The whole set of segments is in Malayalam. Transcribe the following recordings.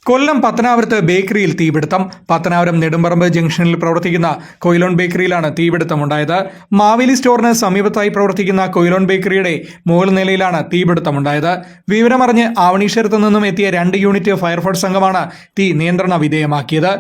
കൊല്ലം പത്തനാപുരത്ത് ബേക്കറിയിൽ തീപിടുത്തം. പത്തനാപുരം നെടുമ്പറമ്പ് ജംഗ്ഷനിൽ പ്രവർത്തിക്കുന്ന കൊയിലോൺ ബേക്കറിയിലാണ് തീപിടുത്തമുണ്ടായത്. മാവേലി സ്റ്റോറിന് സമീപത്തായി പ്രവർത്തിക്കുന്ന കൊയിലോൺ ബേക്കറിയുടെ മുകൾ നിലയിലാണ് തീപിടുത്തമുണ്ടായത്. വിവരമറിഞ്ഞ് ആവണീശ്വരത്തു നിന്നും എത്തിയ 2 യൂണിറ്റ് ഫയർഫോഴ്സ് സംഘമാണ് തീ നിയന്ത്രണ വിധേയമാക്കിയത്.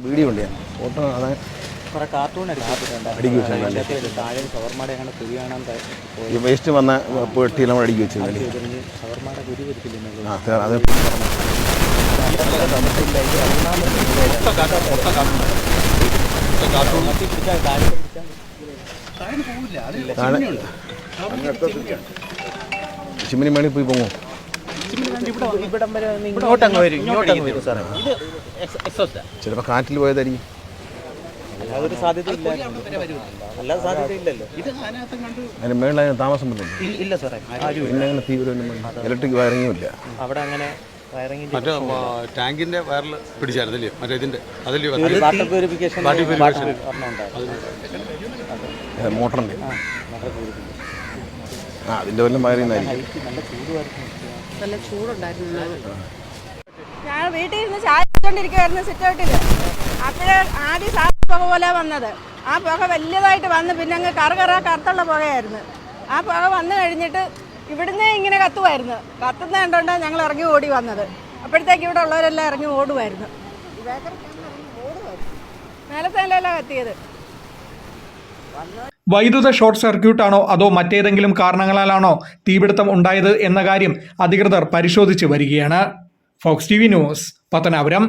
വീഡിയോ ഉണ്ട് ഫോട്ടോ അതെ കുറെ കാർട്ടൂണൊക്കെ താഴെ ഷവർമ്മയുടെ അങ്ങനെ കുരി കാണാൻ വേസ്റ്റ് വന്ന പെട്ടി നമ്മൾ അടുക്കി വെച്ചു ഷവർമ്മയുടെ കുരി വരത്തില്ല. അത് ചിമ്മിനി മേളിൽ പോയി പോങ്ങോ. ചിലപ്പോൾ കാറ്റിൽ പോയതായിരിക്കും. അതൊരു സാധ്യതയില്ല. അല്ലാതെ സാധ്യതയില്ലല്ലോ. അതിന് മേളിൽ താമസം ഇല്ല സാറേ. പിന്നെ അങ്ങനെ തീവ്രം ഇലക്ട്രിക് വയറിങ്ങും ഇല്ല അവിടെ. അങ്ങനെ മറ്റേ ടാങ്കിന്റെ വയറിൽ പിടിച്ചായിരുന്നല്ലേ മറ്റേ ഇതിന്റെ വാട്ടർ പ്യൂരിഫിക്കേഷൻ മോട്ടറിന്റെ അതിന്റെ വല്ലതും വയറിങ്ങായിരിക്കും. നല്ല ചൂടുണ്ടായിരുന്നു. ഞാൻ വീട്ടിൽ ഇരുന്ന് ചായ കുടിച്ചോണ്ടിരിക്കുവായിരുന്നു സിറ്റൗട്ടിൽ. അപ്പോഴേ ആദ്യം പുക പോലെ വന്നത്. ആ പുക വലിയതായിട്ട് വന്ന് പിന്നെ അങ്ങ് കറുത്തുള്ള പുകയായിരുന്നു. ആ പുക വന്നു കഴിഞ്ഞിട്ട് ഇവിടുന്ന് ഇങ്ങനെ കത്തുമായിരുന്നു. കത്തുന്ന കണ്ടോണ്ടാണ് ഞങ്ങൾ ഇറങ്ങി ഓടി വന്നത്. അപ്പോഴത്തേക്ക് ഇവിടെ ഉള്ളവരെല്ലാം ഇറങ്ങി ഓടുമായിരുന്നു. മേലത്തെ നിലയിലാണ് കത്തിയത്. വൈദ്യുത ഷോർട്ട് സർക്യൂട്ടാണോ അതോ മറ്റേതെങ്കിലും കാരണങ്ങളാലാണോ തീപിടുത്തം ഉണ്ടായത് എന്ന കാര്യം അധികൃതർ പരിശോധിച്ച് വരികയാണ്. Fox TV news, Pathanapuram.